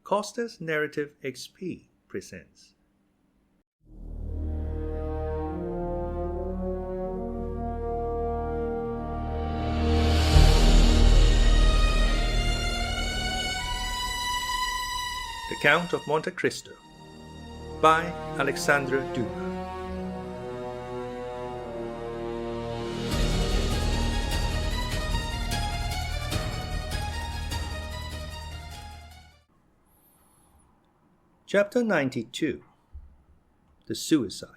CostasNarrativeXP presents. The Count of Monte Cristo by Alexandre Dumas. Chapter 92. The Suicide.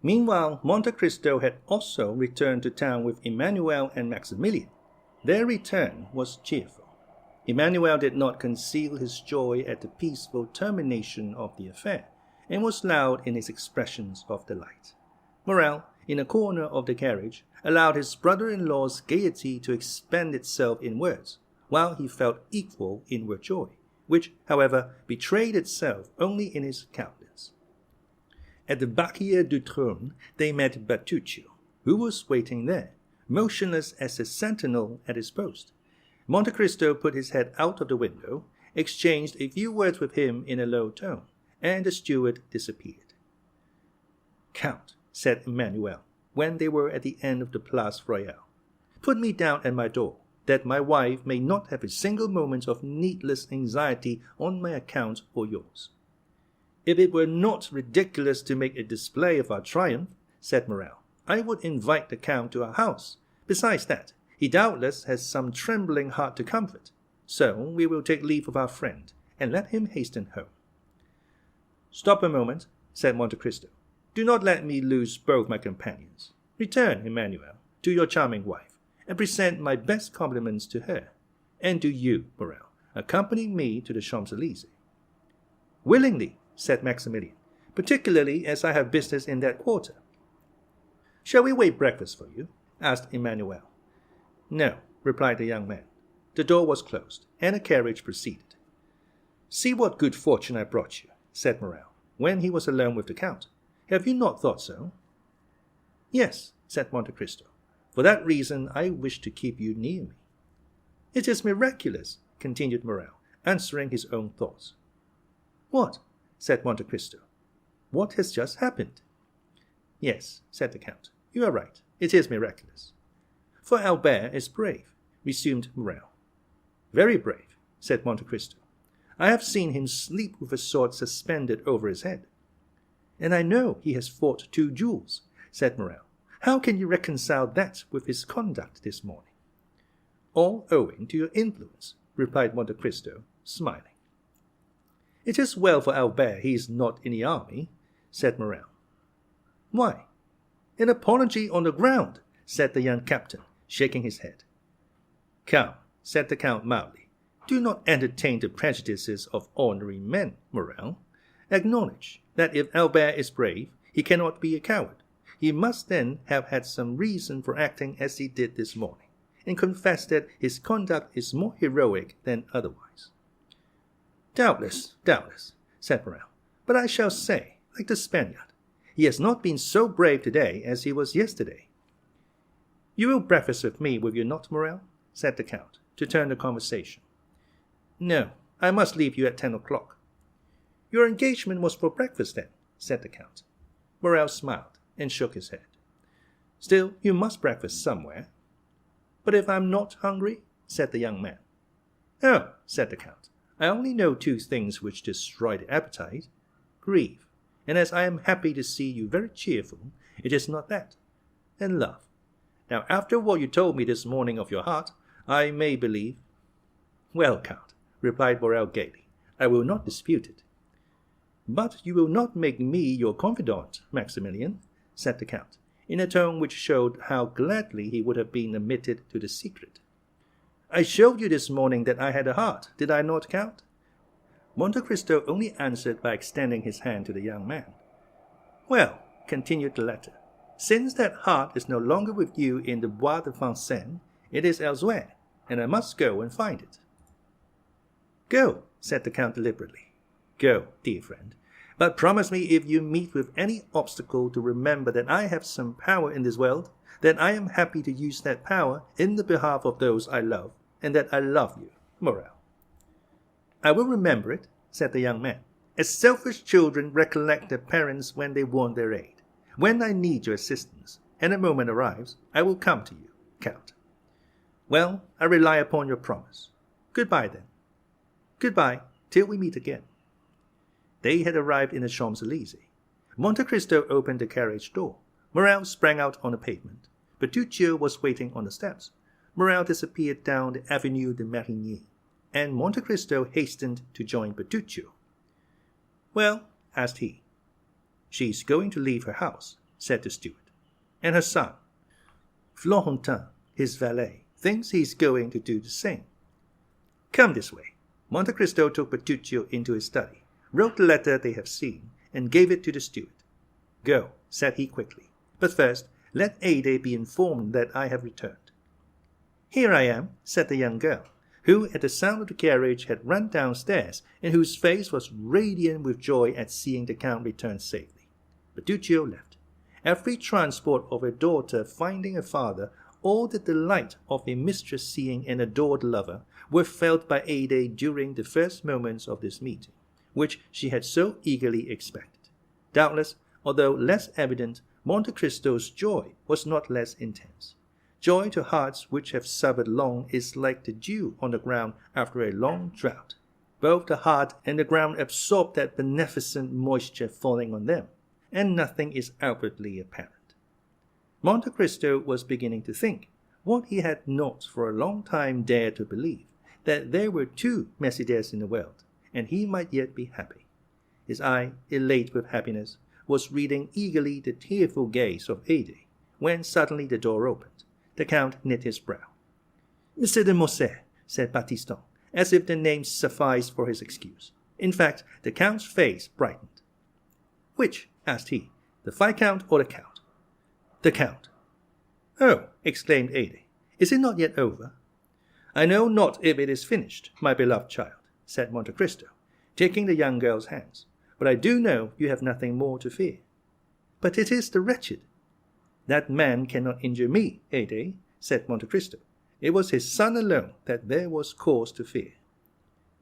Meanwhile, Monte Cristo had also returned to town with Emmanuel and Maximilien. Their return was cheerful. Emmanuel did not conceal his joy at the peaceful termination of the affair, and was loud in his expressions of delight. Morrel, in a corner of the carriage, allowed his brother-in-law's gaiety to expend itself in words, while he felt equal inward joy, which, however, betrayed itself only in his countenance. At the Barrière du Trône they met Bertuccio, who was waiting there, motionless as a sentinel at his post. Monte Cristo put his head out of the window, exchanged a few words with him in a low tone, and the steward disappeared. "Count," said Emmanuel, when they were at the end of the Place Royale, "put me down at my door, that my wife may not have a single moment of needless anxiety on my account or yours." "If it were not ridiculous to make a display of our triumph," said Morrel, "I would invite the Count to our house. Besides that, he doubtless has some trembling heart to comfort. So we will take leave of our friend, and let him hasten home." "Stop a moment," said Monte Cristo. "Do not let me lose both my companions. Return, Emmanuel, to your charming wife, and present my best compliments to her. And do you, Morrel, accompany me to the Champs-Élysées." "Willingly," said Maximilien, "particularly as I have business in that quarter." "Shall we wait breakfast for you?" asked Emmanuel. "No," replied the young man. The door was closed, and a carriage proceeded. "See what good fortune I brought you," said Morrel, when he was alone with the Count. "Have you not thought so?" "Yes," said Monte Cristo. "For that reason I wish to keep you near me." "It is miraculous," continued Morrel, answering his own thoughts. "What?" said Monte Cristo. "What has just happened?" "Yes," said the Count, "you are right. It is miraculous." "For Albert is brave," resumed Morrel. "Very brave," said Monte Cristo. "I have seen him sleep with a sword suspended over his head." "And I know he has fought 2 duels," said Morrel. "How can you reconcile that with his conduct this morning?" "All owing to your influence," replied Monte Cristo, smiling. "It is well for Albert he is not in the army," said Morrel. "Why?" "An apology on the ground," said the young captain, shaking his head. "Come," said the Count mildly, "do not entertain the prejudices of ordinary men, Morrel. Acknowledge that if Albert is brave, he cannot be a coward. He must then have had some reason for acting as he did this morning, and confess that his conduct is more heroic than otherwise." Doubtless," said Morrel. "But I shall say, like the Spaniard, he has not been so brave today as he was yesterday." "You will breakfast with me, will you not, Morrel?" said the Count, to turn the conversation. "No, I must leave you at 10 o'clock. "Your engagement was for breakfast, then?" said the Count. Morrel smiled and shook his head. "Still, you must breakfast somewhere." "But if I am not hungry?" said the young man. "Oh," said the Count, "I only know 2 things which destroy the appetite: grief, and as I am happy to see you very cheerful, it is not that, and love. Now, after what you told me this morning of your heart, I may believe—" "Well, Count," replied Morrel gaily, "I will not dispute it." "But you will not make me your confidant, Maximilien," said the Count, in a tone which showed how gladly he would have been admitted to the secret. "I showed you this morning that I had a heart, did I not, Count?" Monte Cristo only answered by extending his hand to the young man. "Well," continued the latter, "since that heart is no longer with you in the Bois de Vincennes, it is elsewhere, and I must go and find it." "Go," said the Count deliberately. "Go, dear friend, but promise me if you meet with any obstacle to remember that I have some power in this world, that I am happy to use that power in the behalf of those I love, and that I love you, Morrel." I will remember it, said the young man, as selfish children recollect their parents when they want their aid. When I need your assistance, and a moment arrives, I will come to you, Count. Well, I rely upon your promise. Goodbye, then. Goodbye, till we meet again. They had arrived in the Champs-Élysées. Monte Cristo opened the carriage door. Morrel sprang out on the pavement. Bertuccio was waiting on the steps. Morrel disappeared down the Avenue de Marigny, and Monte Cristo hastened to join Bertuccio. Well, asked he. She's going to leave her house, said the steward. And her son, Florentin, his valet, thinks he's going to do the same. Come this way. Monte Cristo took Bertuccio into his study, wrote the letter they have seen, and gave it to the steward. Go, said he quickly. But first, let Haydée be informed that I have returned. Here I am, said the young girl, who at the sound of the carriage had run downstairs, and whose face was radiant with joy at seeing the Count return safely. Bertuccio left. Every transport of her daughter finding a father, all the delight of a mistress seeing an adored lover, were felt by Haydée during the first moments of this meeting, which she had so eagerly expected. Doubtless, although less evident, Monte Cristo's joy was not less intense. Joy to hearts which have suffered long is like the dew on the ground after a long drought. Both the heart and the ground absorb that beneficent moisture falling on them, and nothing is outwardly apparent. Monte Cristo was beginning to think, what he had not for a long time dared to believe, that there were two Mercédès in the world, and he might yet be happy. His eye, elate with happiness, was reading eagerly the tearful gaze of Haydée, when suddenly the door opened. The Count knit his brow. Monsieur de Morcerf, said Baptistin, as if the name sufficed for his excuse. In fact, the Count's face brightened. Which? Asked he, the Viscount or the Count? The Count. Oh, exclaimed Haydée, is it not yet over? I know not if it is finished, my beloved child, said Monte Cristo, taking the young girl's hands, but I do know you have nothing more to fear. But it is the wretched. That man cannot injure me, Haydée, said Monte Cristo. It was his son alone that there was cause to fear.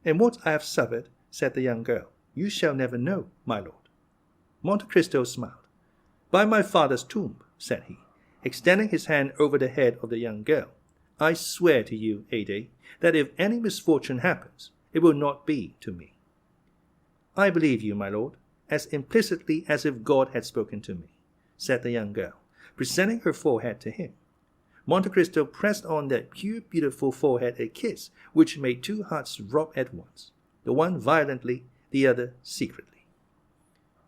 And what I have suffered, said the young girl, you shall never know, my lord. Monte Cristo smiled. By my father's tomb, said he, extending his hand over the head of the young girl, I swear to you, Haydée, that if any misfortune happens, it will not be to me. I believe you, my lord, as implicitly as if God had spoken to me, said the young girl, presenting her forehead to him. Monte Cristo pressed on that pure, beautiful forehead a kiss which made two hearts throb at once, the one violently, the other secretly.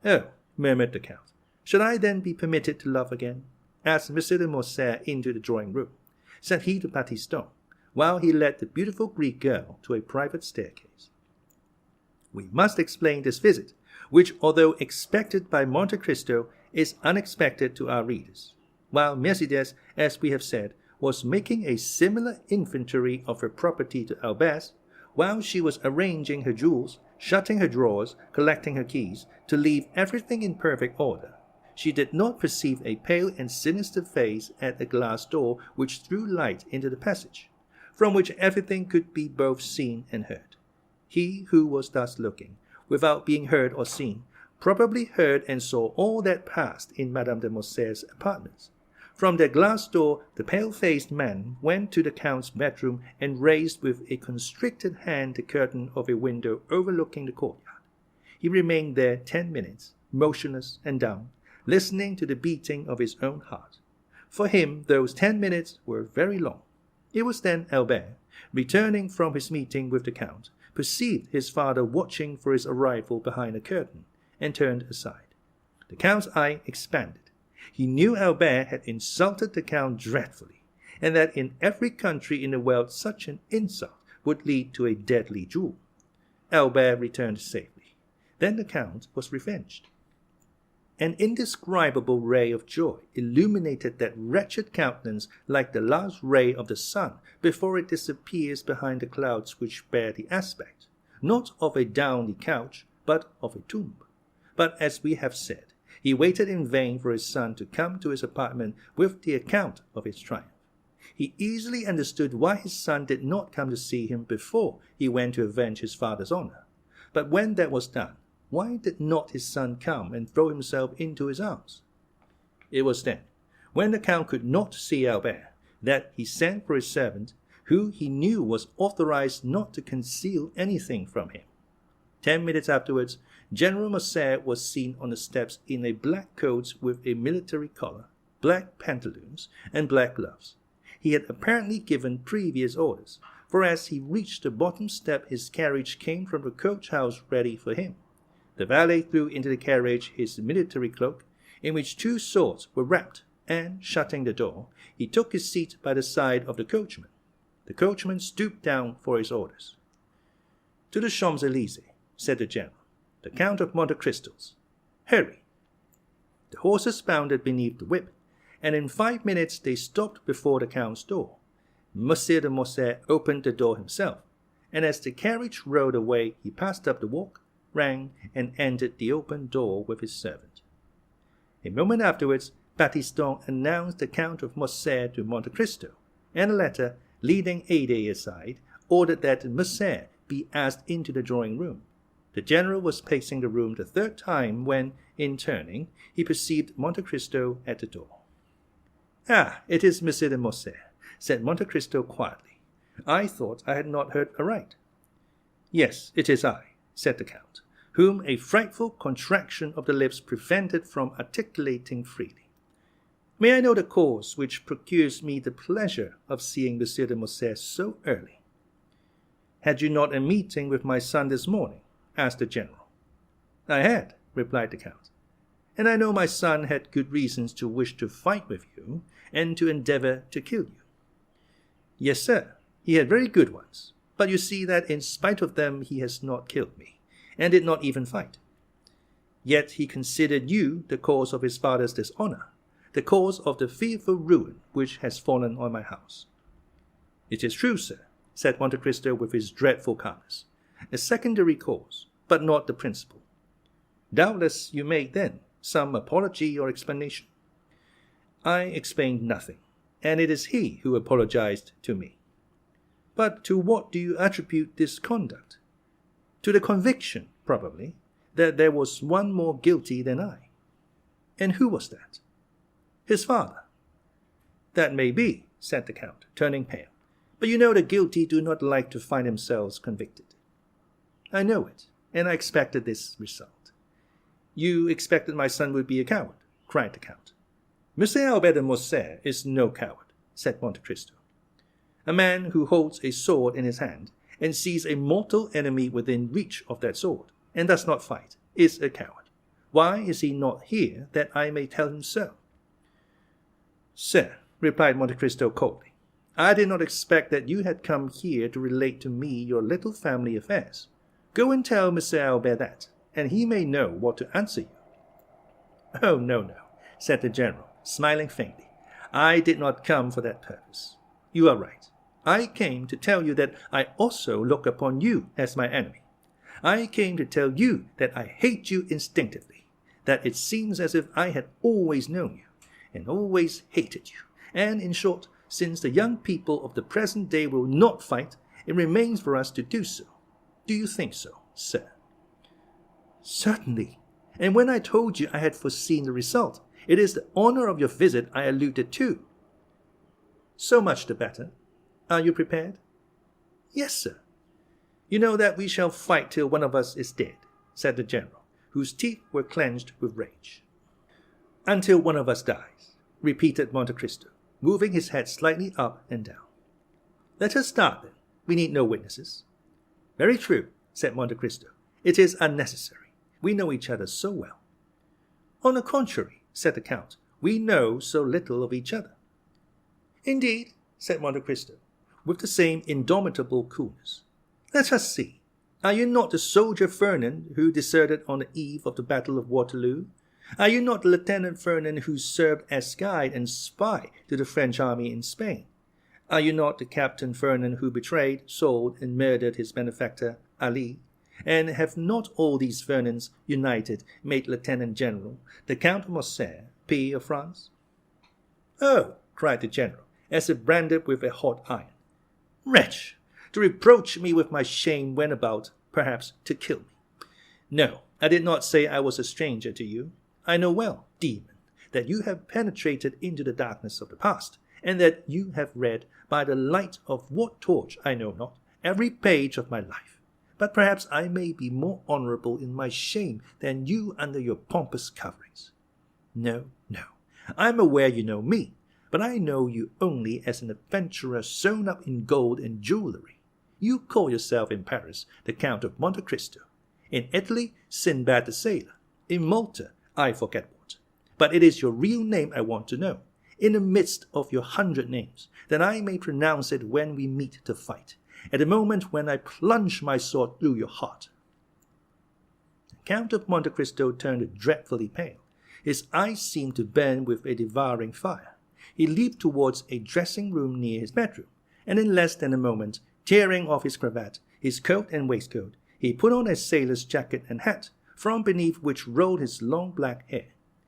Oh, murmured the Count, should I then be permitted to love again? Asked Monsieur de Morcerf into the drawing-room, said he to Baptistin, while he led the beautiful Greek girl to a private staircase. We must explain this visit, which, although expected by Monte Cristo, is unexpected to our readers. While Mercédès, as we have said, was making a similar inventory of her property to Albert, while she was arranging her jewels, shutting her drawers, collecting her keys, to leave everything in perfect order, she did not perceive a pale and sinister face at a glass door which threw light into the passage, from which everything could be both seen and heard. He who was thus looking, without being heard or seen, probably heard and saw all that passed in Madame de Morcerf's apartments. From that glass door the pale-faced man went to the Count's bedroom and raised with a constricted hand the curtain of a window overlooking the courtyard. He remained there 10 minutes, motionless and dumb, listening to the beating of his own heart. For him those 10 minutes were very long. It was then Albert, returning from his meeting with the Count, perceived his father watching for his arrival behind a curtain, and turned aside. The Count's eye expanded. He knew Albert had insulted the Count dreadfully, and that in every country in the world such an insult would lead to a deadly duel. Albert returned safely. Then the Count was revenged. An indescribable ray of joy illuminated that wretched countenance like the last ray of the sun before it disappears behind the clouds which bear the aspect, not of a downy couch, but of a tomb. But, as we have said, he waited in vain for his son to come to his apartment with the account of his triumph. He easily understood why his son did not come to see him before he went to avenge his father's honor. But when that was done, why did not his son come and throw himself into his arms? It was then, when the Count could not see Albert, that he sent for his servant, who he knew was authorized not to conceal anything from him. 10 minutes afterwards, General Morcerf was seen on the steps in a black coat with a military collar, black pantaloons, and black gloves. He had apparently given previous orders, for as he reached the bottom step his carriage came from the coach-house ready for him. The valet threw into the carriage his military cloak, in which 2 swords were wrapped, and, shutting the door, he took his seat by the side of the coachman. The coachman stooped down for his orders. "To the Champs-Élysées," said the general. "The Count of Monte Cristo's. Hurry." The horses bounded beneath the whip, and in 5 minutes they stopped before the Count's door. Monsieur de Morcerf opened the door himself, and as the carriage rolled away he passed up the walk, rang, and entered the open door with his servant. A moment afterwards, Baptistin announced the Count of Morcerf to Monte Cristo, and a letter, leading Haydée aside, ordered that Morcerf be asked into the drawing-room. The general was pacing the room the 3rd time when, in turning, he perceived Monte Cristo at the door. "Ah, it is Monsieur de Morcerf," said Monte Cristo quietly. "I thought I had not heard aright." "Yes, it is I," said the Count, whom a frightful contraction of the lips prevented from articulating freely. "May I know the cause which procures me the pleasure of seeing Monsieur de Morcerf so early?" "Had you not a meeting with my son this morning?" asked the general. "I had," replied the Count, "and I know my son had good reasons to wish to fight with you, and to endeavor to kill you." "Yes, sir, he had very good ones, but you see that in spite of them he has not killed me, and did not even fight. Yet he considered you the cause of his father's dishonor, the cause of the fearful ruin which has fallen on my house." "It is true, sir," said Monte Cristo with his dreadful calmness. "A secondary cause, but not the principal. Doubtless you made, then, some apology or explanation." "I explained nothing, and it is he who apologized to me." "But to what do you attribute this conduct?" "To the conviction, probably, that there was one more guilty than I." "And who was that?" "His father." "That may be," said the Count, turning pale, "but you know the guilty do not like to find themselves convicted." "I know it, and I expected this result." "You expected my son would be a coward?" cried the Count. "Monsieur Albert de Morcerf is no coward," said Monte Cristo. "A man who holds a sword in his hand, and sees a mortal enemy within reach of that sword, and does not fight, is a coward. Why is he not here, that I may tell him so?" "Sir," replied Monte Cristo coldly, "I did not expect that you had come here to relate to me your little family affairs. Go and tell Monsieur Albert that, and he may know what to answer you." "Oh, no," said the general, smiling faintly. "I did not come for that purpose. You are right. I came to tell you that I also look upon you as my enemy. I came to tell you that I hate you instinctively, that it seems as if I had always known you, and always hated you, and, in short, since the young people of the present day will not fight, it remains for us to do so. Do you think so, sir?" "Certainly, and when I told you I had foreseen the result, it is the honor of your visit I alluded to." "So much the better. Are you prepared?" "Yes, sir." "You know that we shall fight till one of us is dead," said the general, whose teeth were clenched with rage. "Until one of us dies," repeated Monte Cristo, moving his head slightly up and down. "Let us start, then. We need no witnesses." "Very true," said Monte Cristo. "It is unnecessary. We know each other so well." "On the contrary," said the Count, "we know so little of each other." "Indeed," said Monte Cristo, with the same indomitable coolness. "Let us see. Are you not the soldier Fernand who deserted on the eve of the Battle of Waterloo? Are you not the Lieutenant Fernand who served as guide and spy to the French army in Spain? Are you not the Captain Fernand who betrayed, sold, and murdered his benefactor, Ali? And have not all these Fernands united made Lieutenant General, the Count of Morcerf, peer of France?" "Oh," cried the general, as if branded with a hot iron. Wretch! To reproach me with my shame went about, perhaps, to kill me. No, I did not say I was a stranger to you. I know well, demon, that you have penetrated into the darkness of the past, and that you have read, by the light of what torch I know not, every page of my life. But perhaps I may be more honourable in my shame than you under your pompous coverings. No, no, I am aware you know me, but I know you only as an adventurer sewn up in gold and jewellery. You call yourself in Paris the Count of Monte Cristo, in Italy Sinbad the Sailor, in Malta I forget what. But it is your real name I want to know, in the midst of your 100 names, that I may pronounce it when we meet to fight, at the moment when I plunge my sword through your heart. The Count of Monte Cristo turned dreadfully pale. His eyes seemed to burn with a devouring fire. He leaped towards a dressing-room near his bedroom, and in less than a moment, tearing off his cravat, his coat and waistcoat, he put on a sailor's jacket and hat, from beneath which rolled his long black hair.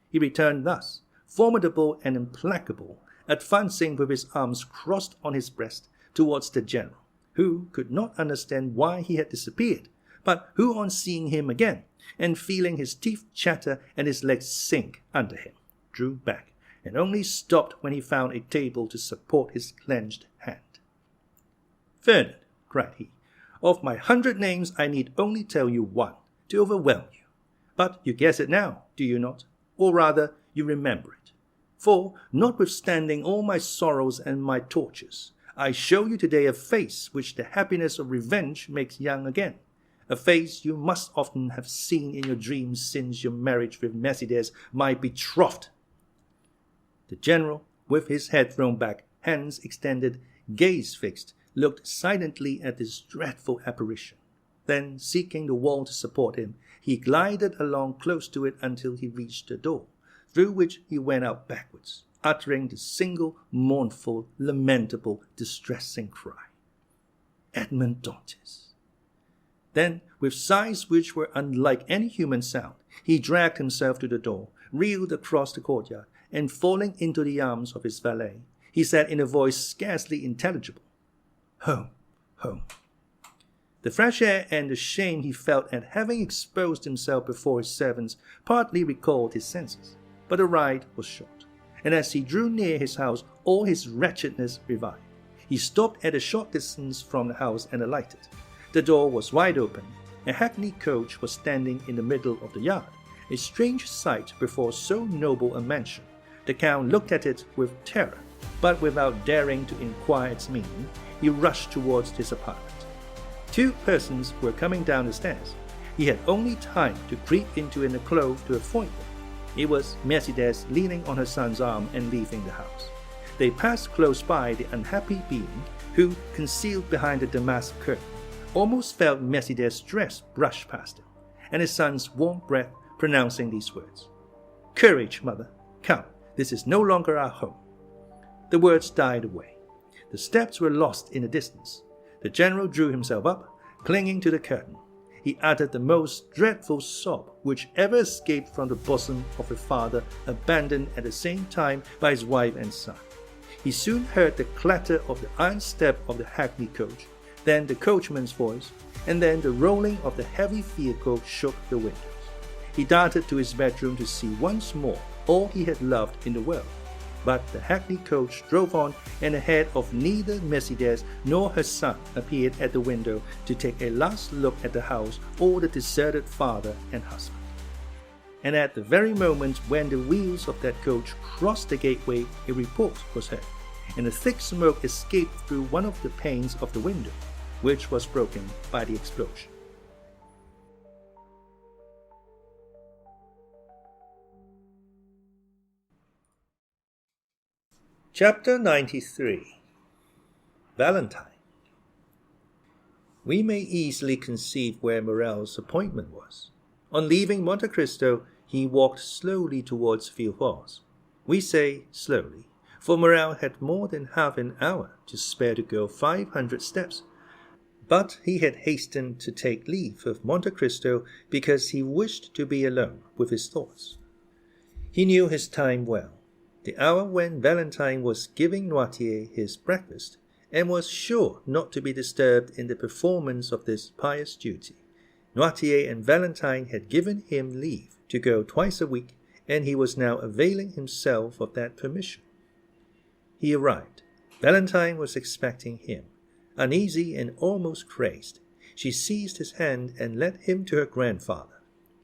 He returned thus, formidable and implacable, advancing with his arms crossed on his breast towards the general, who could not understand why he had disappeared, but who on seeing him again, and feeling his teeth chatter and his legs sink under him, drew back, and only stopped when he found a table to support his clenched hand. Ferdinand, cried he, of my 100 names I need only tell you one, to overwhelm you. But you guess it now, do you not? Or rather, you remember it. For, notwithstanding all my sorrows and my tortures, I show you today a face which the happiness of revenge makes young again, a face you must often have seen in your dreams since your marriage with Mercédès, my betrothed. The general, with his head thrown back, hands extended, gaze fixed, looked silently at this dreadful apparition. Then, seeking the wall to support him, he glided along close to it until he reached the door, through which he went out backwards, uttering the single, mournful, lamentable, distressing cry. Edmond Dantès. Then, with sighs which were unlike any human sound, he dragged himself to the door, reeled across the courtyard, and falling into the arms of his valet, he said in a voice scarcely intelligible, "Home, home." The fresh air and the shame he felt at having exposed himself before his servants partly recalled his senses, but the ride was short, and as he drew near his house all his wretchedness revived. He stopped at a short distance from the house and alighted. The door was wide open. A hackney coach was standing in the middle of the yard, a strange sight before so noble a mansion. The Count looked at it with terror, but without daring to inquire its meaning, he rushed towards his apartment. 2 persons were coming down the stairs. He had only time to creep into an alcove to avoid them. It was Mercédès leaning on her son's arm and leaving the house. They passed close by the unhappy being, who, concealed behind the damask curtain, almost felt Mercédès' dress brush past him, and his son's warm breath pronouncing these words, "Courage, mother, come, this is no longer our home." The words died away. The steps were lost in the distance. The general drew himself up, clinging to the curtain. He uttered the most dreadful sob which ever escaped from the bosom of a father abandoned at the same time by his wife and son. He soon heard the clatter of the iron step of the hackney coach, then the coachman's voice, and then the rolling of the heavy vehicle shook the windows. He darted to his bedroom to see once more all he had loved in the world. But the hackney coach drove on, and the head of neither Mercédès nor her son appeared at the window to take a last look at the house or the deserted father and husband. And at the very moment when the wheels of that coach crossed the gateway, a report was heard, and a thick smoke escaped through one of the panes of the window, which was broken by the explosion. Chapter 93. Valentine. We may easily conceive where Morrel's appointment was. On leaving Monte Cristo, he walked slowly towards Villefort. We say slowly, for Morrel had more than half an hour to spare to go 500 steps. But he had hastened to take leave of Monte Cristo because he wished to be alone with his thoughts. He knew his time well. the hour when Valentine was giving Noirtier his breakfast, and was sure not to be disturbed in the performance of this pious duty. Noirtier and Valentine had given him leave to go twice a week, and he was now availing himself of that permission. He arrived. Valentine was expecting him. Uneasy and almost crazed, she seized his hand and led him to her grandfather.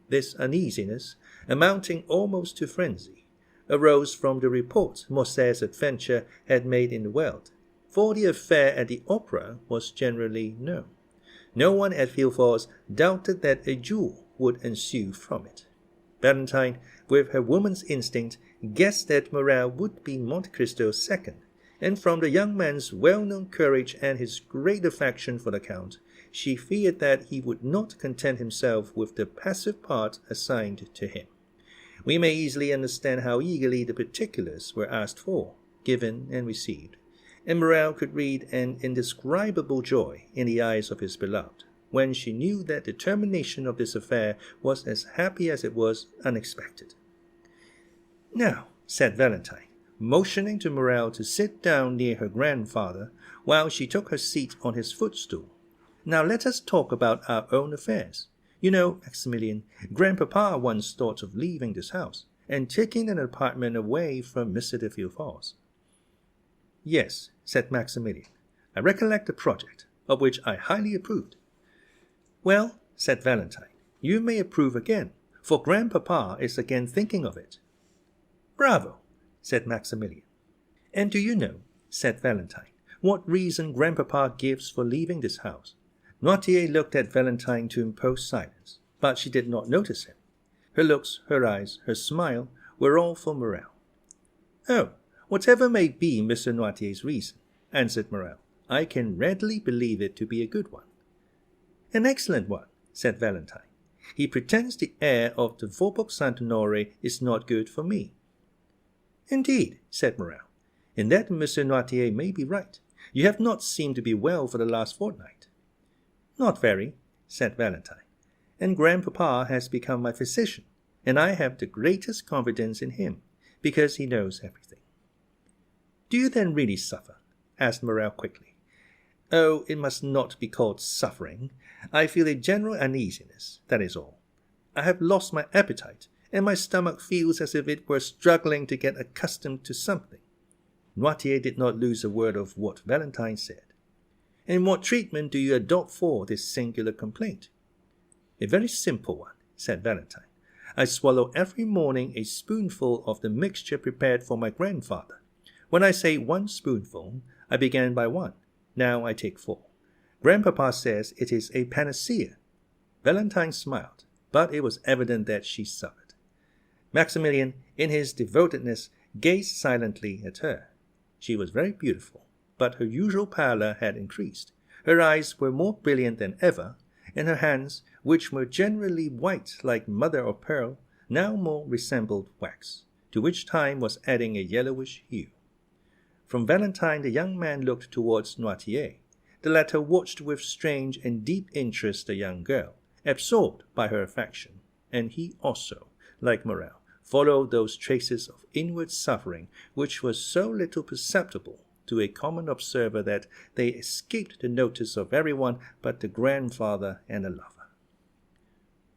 This uneasiness, amounting almost to frenzy, arose from the report Morcerf's adventure had made in the world, for the affair at the opera was generally known. No one at Villefort doubted that a duel would ensue from it. Valentine, with her woman's instinct, guessed that Morrel would be Monte Cristo's second, and from the young man's well-known courage and his great affection for the Count, she feared that he would not content himself with the passive part assigned to him. We may easily understand how eagerly the particulars were asked for, given, and received, and Morrel could read an indescribable joy in the eyes of his beloved, when she knew that the termination of this affair was as happy as it was unexpected. "Now," said Valentine, motioning to Morrel to sit down near her grandfather while she took her seat on his footstool, "now let us talk about our own affairs. You know, Maximilien, Grandpapa once thought of leaving this house, and taking an apartment away from Mr. de Villefort's." "Yes," said Maximilien, "I recollect the project, of which I highly approved." "Well," said Valentine, "you may approve again, for Grandpapa is again thinking of it." "Bravo," said Maximilien. "And do you know," said Valentine, "what reason Grandpapa gives for leaving this house?" Noirtier looked at Valentine to impose silence, but she did not notice him. Her looks, her eyes, her smile were all for Morrel. "Oh, whatever may be Mr. Noirtier's reason," answered Morrel, "I can readily believe it to be a good one." "An excellent one," said Valentine. "He pretends the air of the Faubourg Saint-Honoré is not good for me." "Indeed," said Morrel, "in that Monsieur Noirtier may be right. You have not seemed to be well for the last fortnight." "Not very," said Valentine, "and Grandpapa has become my physician, and I have the greatest confidence in him, because he knows everything." "Do you then really suffer?" asked Morrel quickly. "Oh, it must not be called suffering. I feel a general uneasiness, that is all. I have lost my appetite, and my stomach feels as if it were struggling to get accustomed to something." Noirtier did not lose a word of what Valentine said. "And what treatment do you adopt for this singular complaint?" "A very simple one," said Valentine. "I swallow every morning a spoonful of the mixture prepared for my grandfather. When I say 1 spoonful, I began by 1. Now I take 4. Grandpapa says it is a panacea." Valentine smiled, but it was evident that she suffered. Maximilien, in his devotedness, gazed silently at her. She was very beautiful, but her usual pallor had increased. Her eyes were more brilliant than ever, and her hands, which were generally white like mother of pearl, now more resembled wax, to which time was adding a yellowish hue. From Valentine the young man looked towards Noirtier. The latter watched with strange and deep interest the young girl, absorbed by her affection, and he also, like Morrel, followed those traces of inward suffering which were so little perceptible to a common observer that they escaped the notice of everyone but the grandfather and the lover.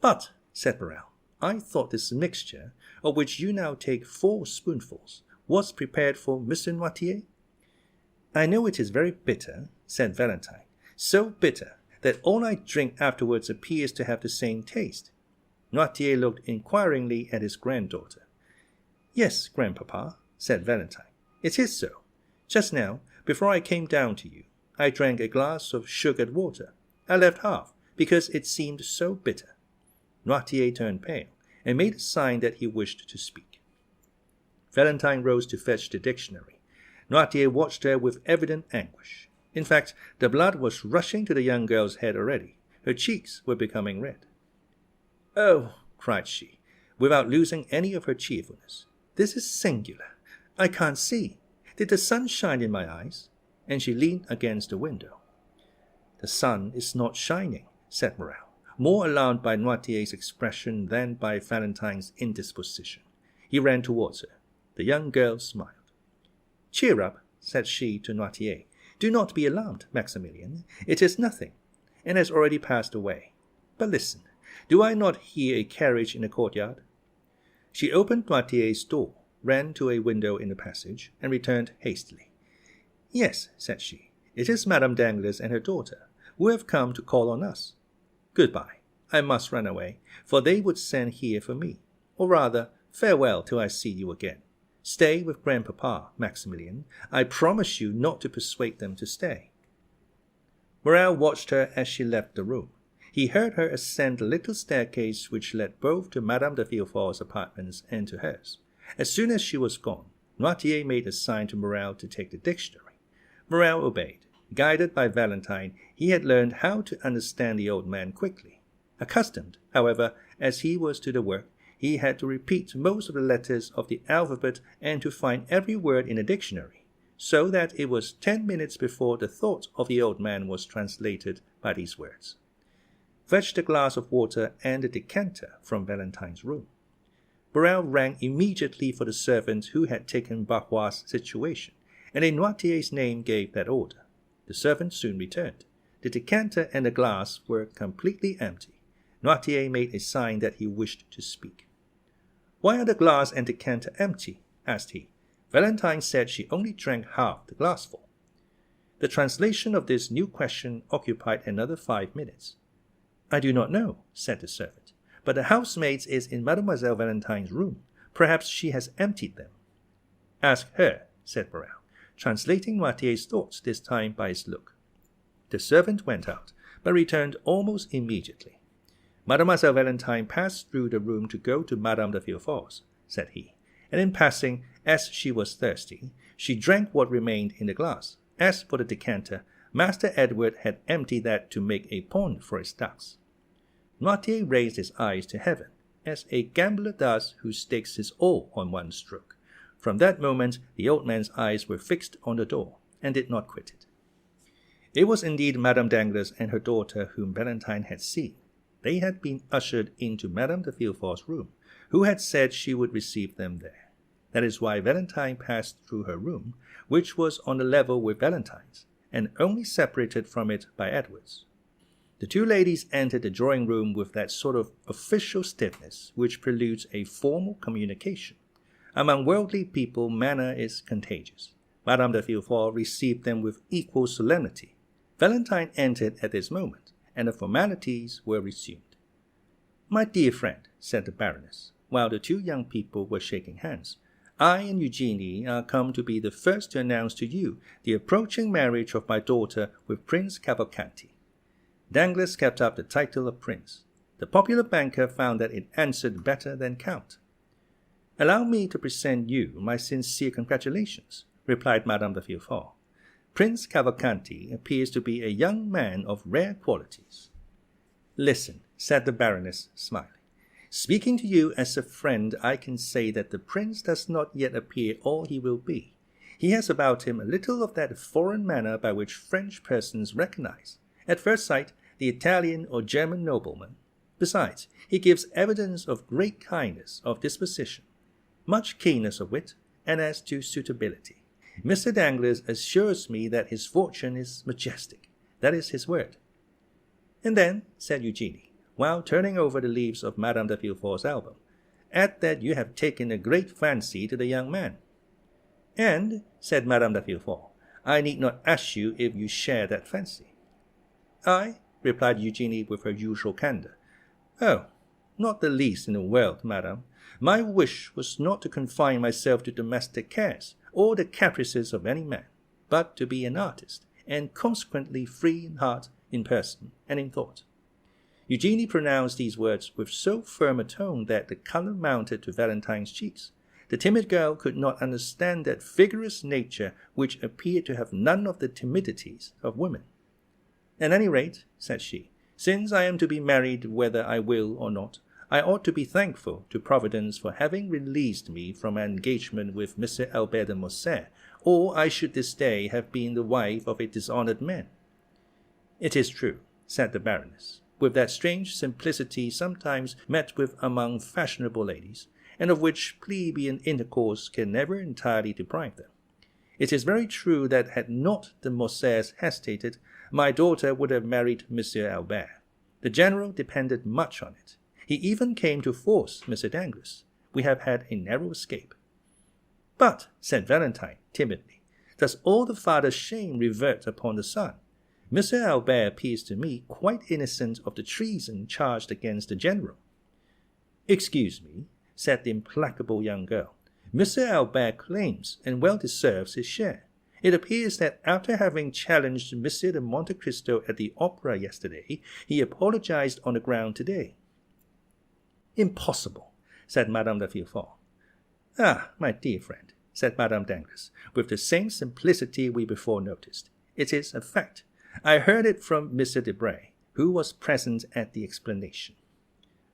"But," said Morrel, "I thought this mixture, of which you now take 4 spoonfuls, was prepared for Monsieur Noirtier?" "I know it is very bitter," said Valentine, "so bitter that all I drink afterwards appears to have the same taste." Noirtier looked inquiringly at his granddaughter. "Yes, Grandpapa," said Valentine, "it is so. Just now, before I came down to you, I drank a glass of sugared water. I left half, because it seemed so bitter." Noirtier turned pale, and made a sign that he wished to speak. Valentine rose to fetch the dictionary. Noirtier watched her with evident anguish. In fact, the blood was rushing to the young girl's head already. Her cheeks were becoming red. "Oh," cried she, without losing any of her cheerfulness, "this is singular. I can't see. Did the sun shine in my eyes?" And she leaned against the window. "The sun is not shining," said Morrel, more alarmed by Noirtier's expression than by Valentine's indisposition. He ran towards her. The young girl smiled. "Cheer up," said she to Noirtier. "Do not be alarmed, Maximilien. It is nothing, and has already passed away. But listen, do I not hear a carriage in the courtyard?" She opened Noirtier's door, ran to a window in the passage, and returned hastily. "Yes," said she, "it is Madame Danglars and her daughter, who have come to call on us. Goodbye. I must run away, for they would send here for me. Or rather, farewell till I see you again. Stay with grandpapa, Maximilien. I promise you not to persuade them to stay." Morrel watched her as she left the room. He heard her ascend the little staircase which led both to Madame de Villefort's apartments and to hers. As soon as she was gone, Noirtier made a sign to Morrel to take the dictionary. Morrel obeyed. Guided by Valentine, he had learned how to understand the old man quickly. Accustomed, however, as he was to the work, he had to repeat most of the letters of the alphabet and to find every word in the dictionary, so that it was 10 minutes before the thought of the old man was translated by these words. "Fetch the glass of water and the decanter from Valentine's room." Morrel rang immediately for the servant who had taken Barrois's situation, and in Noirtier's name gave that order. The servant soon returned. The decanter and the glass were completely empty. Noirtier made a sign that he wished to speak. "Why are the glass and decanter empty?" asked he. "Valentine said she only drank half the glassful." The translation of this new question occupied another 5 minutes. "I do not know," said the servant, "but the housemaid is in Mademoiselle Valentine's room. Perhaps she has emptied them." "Ask her," said Morrel, translating Noirtier's thoughts this time by his look. The servant went out, but returned almost immediately. "Mademoiselle Valentine passed through the room to go to Madame de Villefort's," said he, "and in passing, as she was thirsty, she drank what remained in the glass. As for the decanter, Master Edward had emptied that to make a pond for his ducks." Noirtier raised his eyes to heaven, as a gambler does who stakes his all on one stroke. From that moment the old man's eyes were fixed on the door, and did not quit it. It was indeed Madame Danglars and her daughter whom Valentine had seen. They had been ushered into Madame de Villefort's room, who had said she would receive them there. That is why Valentine passed through her room, which was on the level with Valentine's, and only separated from it by Edward's. The two ladies entered the drawing-room with that sort of official stiffness which preludes a formal communication. Among worldly people, manner is contagious. Madame de Villefort received them with equal solemnity. Valentine entered at this moment, and the formalities were resumed. "My dear friend," said the Baroness, while the two young people were shaking hands, "I and Eugenie are come to be the first to announce to you the approaching marriage of my daughter with Prince Cavalcanti." Danglars kept up the title of Prince. The popular banker found that it answered better than Count. "Allow me to present you my sincere congratulations," replied Madame de Villefort. "Prince Cavalcanti appears to be a young man of rare qualities." "Listen," said the Baroness, smiling. "Speaking to you as a friend, I can say that the prince does not yet appear all he will be. He has about him a little of that foreign manner by which French persons recognize, at first sight, the Italian or German nobleman. Besides, he gives evidence of great kindness of disposition, much keenness of wit, and as to suitability. Mr. Danglars assures me that his fortune is majestic. That is his word." "And then," said Eugenie, while turning over the leaves of Madame de Villefort's album, "add that you have taken a great fancy to the young man." "And," said Madame de Villefort, "I need not ask you if you share that fancy." "I," replied Eugenie with her usual candor. "Oh, not the least in the world, madame. My wish was not to confine myself to domestic cares, or the caprices of any man, but to be an artist, and consequently free in heart, in person, and in thought." Eugenie pronounced these words with so firm a tone that the color mounted to Valentine's cheeks. The timid girl could not understand that vigorous nature which appeared to have none of the timidities of women. "At any rate," said she, "since I am to be married whether I will or not, I ought to be thankful to Providence for having released me from an engagement with Mr. Albert de Morcerf, or I should this day have been the wife of a dishonored man." "It is true," said the Baroness, with that strange simplicity sometimes met with among fashionable ladies, and of which plebeian intercourse can never entirely deprive them. It is very true that had not the Morcerfs hesitated, my daughter would have married Monsieur Albert. The general depended much on it. He even came to force Monsieur Danglars. We have had a narrow escape. But, said Valentine timidly, does all the father's shame revert upon the son? Monsieur Albert appears to me quite innocent of the treason charged against the general. Excuse me, said the implacable young girl. Monsieur Albert claims and well deserves his share. It appears that after having challenged Monsieur de Monte Cristo at the opera yesterday, he apologized on the ground today. Impossible, said Madame de Villefort. Ah, my dear friend, said Madame Danglars, with the same simplicity we before noticed. It is a fact. I heard it from Mr. Debray, who was present at the explanation.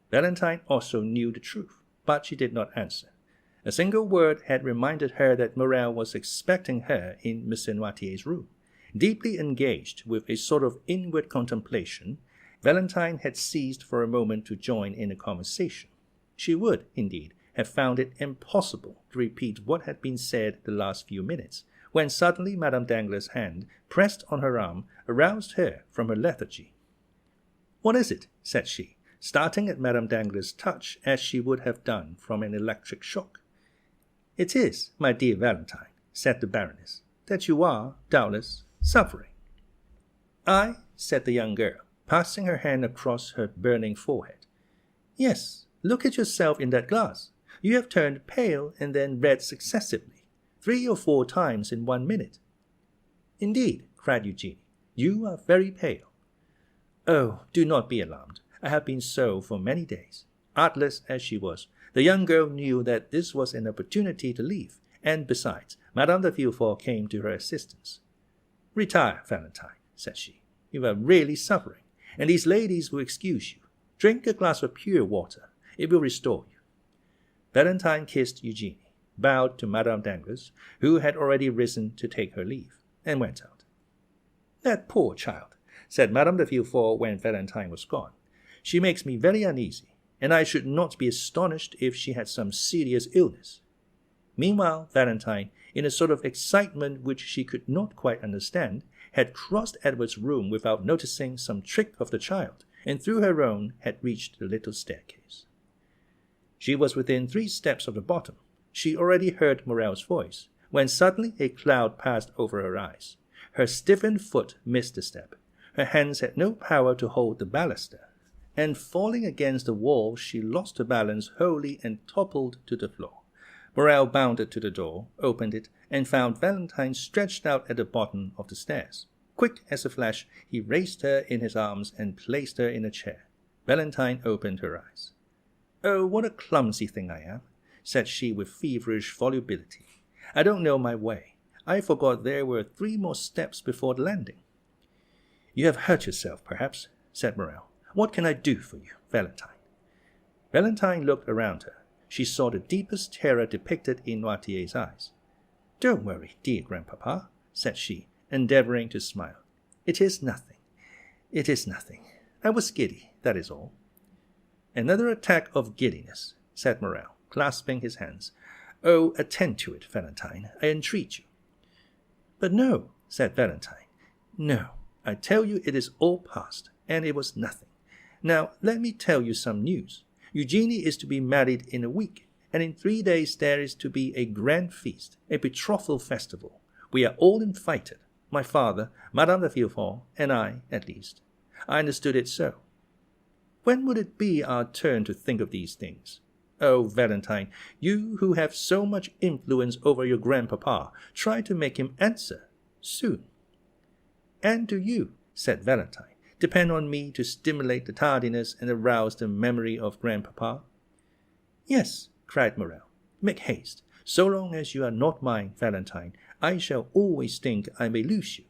Valentine also knew the truth, but she did not answer. A single word had reminded her that Morrel was expecting her in M. Noirtier's room. Deeply engaged with a sort of inward contemplation, Valentine had ceased for a moment to join in the conversation. She would, indeed, have found it impossible to repeat what had been said the last few minutes, when suddenly Madame Danglars' hand, pressed on her arm, aroused her from her lethargy. "What is it?" said she, starting at Madame Danglars' touch as she would have done from an electric shock. "It is, my dear Valentine," said the Baroness, "that you are, doubtless, suffering." "I," said the young girl, passing her hand across her burning forehead. "Yes, look at yourself in that glass. You have turned pale and then red successively, 3 or 4 times in 1 minute." "Indeed," cried Eugenie, "you are very pale." "Oh, do not be alarmed. I have been so for many days." Artless as she was, the young girl knew that this was an opportunity to leave, and besides, Madame de Villefort came to her assistance. "Retire, Valentine," said she. "You are really suffering, and these ladies will excuse you. Drink a glass of pure water. It will restore you." Valentine kissed Eugenie, bowed to Madame Danglars, who had already risen to take her leave, and went out. "That poor child," said Madame de Villefort when Valentine was gone. "She makes me very uneasy, and I should not be astonished if she had some serious illness." Meanwhile, Valentine, in a sort of excitement which she could not quite understand, had crossed Edward's room without noticing some trick of the child, and through her own had reached the little staircase. She was within 3 steps of the bottom. She already heard Morrel's voice, when suddenly a cloud passed over her eyes. Her stiffened foot missed the step. Her hands had no power to hold the baluster, and falling against the wall, she lost her balance wholly and toppled to the floor. Morrel bounded to the door, opened it, and found Valentine stretched out at the bottom of the stairs. Quick as a flash, he raised her in his arms and placed her in a chair. Valentine opened her eyes. "Oh, what a clumsy thing I am," said she with feverish volubility. "I don't know my way. I forgot there were 3 more steps before the landing." "You have hurt yourself, perhaps," said Morrel. "What can I do for you, Valentine?" Valentine looked around her. She saw the deepest terror depicted in Noirtier's eyes. "Don't worry, dear grandpapa," said she, endeavoring to smile. "It is nothing. It is nothing. I was giddy, that is all." "Another attack of giddiness," said Morrel, clasping his hands. "Oh, attend to it, Valentine, I entreat you." "But no," said Valentine. "No, I tell you it is all past, and it was nothing. Now, let me tell you some news. Eugenie is to be married in a week, and in 3 days there is to be a grand feast, a betrothal festival. We are all invited, my father, Madame de Villefort, and I, at least. I understood it so. When would it be our turn to think of these things? Oh, Valentine, you who have so much influence over your grandpapa, try to make him answer soon." "And do you," said Valentine, "depend on me to stimulate the tardiness and arouse the memory of grandpapa?" "Yes," cried Morrel. "Make haste. So long as you are not mine, Valentine, I shall always think I may lose you."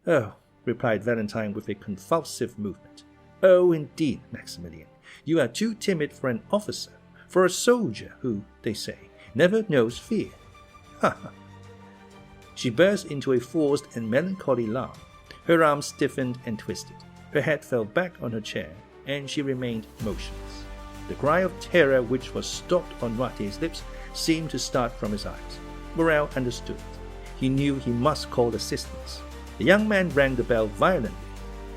"Oh," replied Valentine with a convulsive movement. "Oh, indeed, Maximilien, you are too timid for an officer, for a soldier who, they say, never knows fear. Ha ha!" She burst into a forced and melancholy laugh. Her arms stiffened and twisted. Her head fell back on her chair, and she remained motionless. The cry of terror which was stopped on Noirtier's lips seemed to start from his eyes. Morrel understood. He knew he must call assistance. The young man rang the bell violently.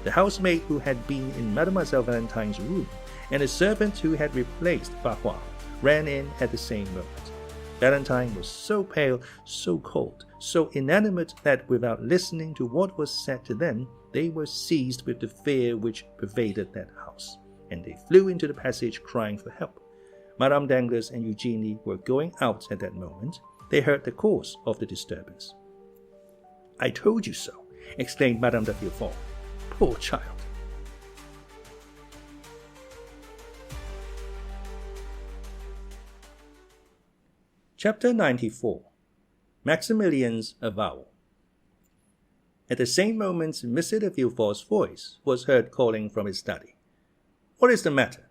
The housemaid who had been in Mademoiselle Valentine's room and the servant who had replaced Barrois ran in at the same moment. Valentine was so pale, so cold, so inanimate that without listening to what was said to them, they were seized with the fear which pervaded that house, and they flew into the passage crying for help. Madame Danglars and Eugenie were going out at that moment. They heard the cause of the disturbance. "I told you so," exclaimed Madame de Villefort. "Poor child." Chapter 94. Maximilien's Avowal. At the same moment, M. de Villefort's voice was heard calling from his study. "What is the matter?"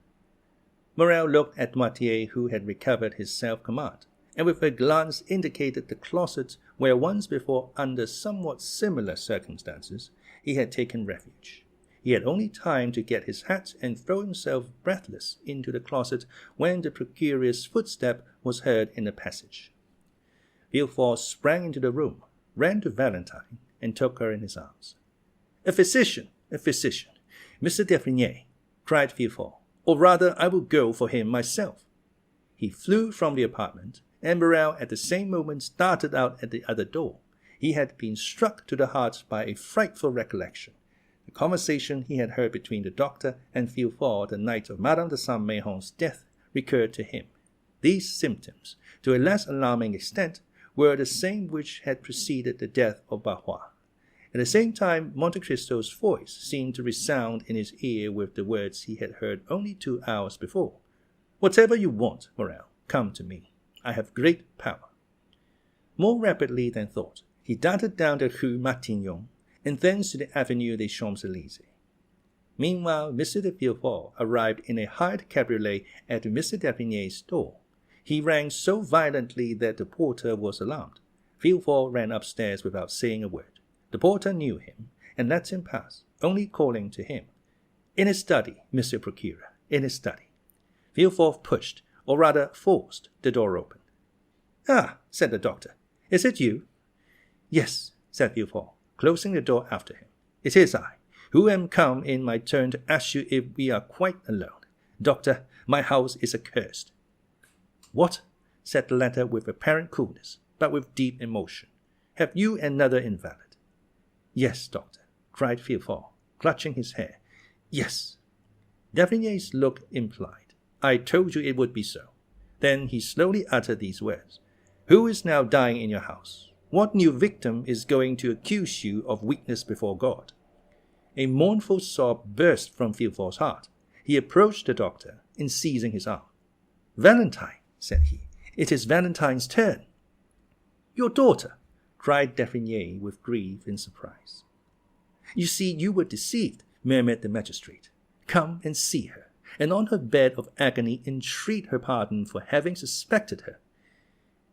Morrel looked at Noirtier, who had recovered his self-command, and with a glance indicated the closet where once before, under somewhat similar circumstances, he had taken refuge. He had only time to get his hat and throw himself breathless into the closet when the procureur's footstep was heard in the passage. Villefort sprang into the room, ran to Valentine, and took her in his arms. "A physician! A physician! Mr. d'Avrigny," cried Villefort, "or rather I will go for him myself." He flew from the apartment, and Morrel at the same moment started out at the other door. He had been struck to the heart by a frightful recollection. The conversation he had heard between the doctor and Villefort the night of Madame de Saint-Méran's death recurred to him. These symptoms, to a less alarming extent, were the same which had preceded the death of Barrois. At the same time, Monte Cristo's voice seemed to resound in his ear with the words he had heard only 2 hours before. "Whatever you want, Morrel, come to me. I have great power." More rapidly than thought, he darted down the Rue Matignon, and thence to the Avenue des Champs-Élysées. Meanwhile, M. de Villefort arrived in a hired cabriolet at M. d'Avrigny's door. He rang so violently that the porter was alarmed. Villefort ran upstairs without saying a word. The porter knew him, and let him pass, only calling to him, "In his study, Monsieur Procureur, in his study." Villefort pushed, or rather forced, the door open. "Ah," said the doctor, "is it you?" "Yes," said Villefort, closing the door after him. "It is I, who am come in my turn to ask you if we are quite alone. Doctor, my house is accursed." "What?" said the latter with apparent coolness, but with deep emotion. "Have you another invalid?" "Yes, doctor," cried Villefort, clutching his hair. "Yes." D'Avrigny's look implied, "I told you it would be so." Then he slowly uttered these words. "Who is now dying in your house? What new victim is going to accuse you of weakness before God?" A mournful sob burst from Villefort's heart. He approached the doctor, and seizing his arm. "Valentine," said he, "it is Valentine's turn." "Your daughter!" cried d'Avrigny with grief and surprise. "You see, you were deceived," murmured the magistrate. "Come and see her, and on her bed of agony entreat her pardon for having suspected her."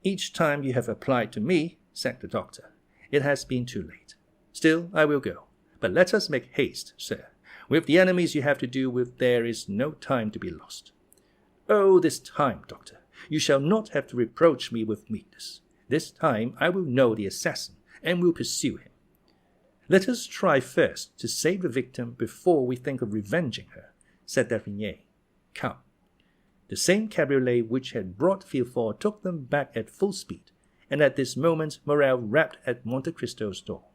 "Each time you have applied to me," said the doctor, "it has been too late. Still, I will go. But let us make haste, sir. With the enemies you have to do with, there is no time to be lost." "Oh, this time, doctor, you shall not have to reproach me with weakness. This time I will know the assassin, and will pursue him." "Let us try first to save the victim before we think of revenging her," said d'Avrigny. "Come." The same cabriolet which had brought Villefort took them back at full speed, and at this moment Morrel rapped at Monte Cristo's door.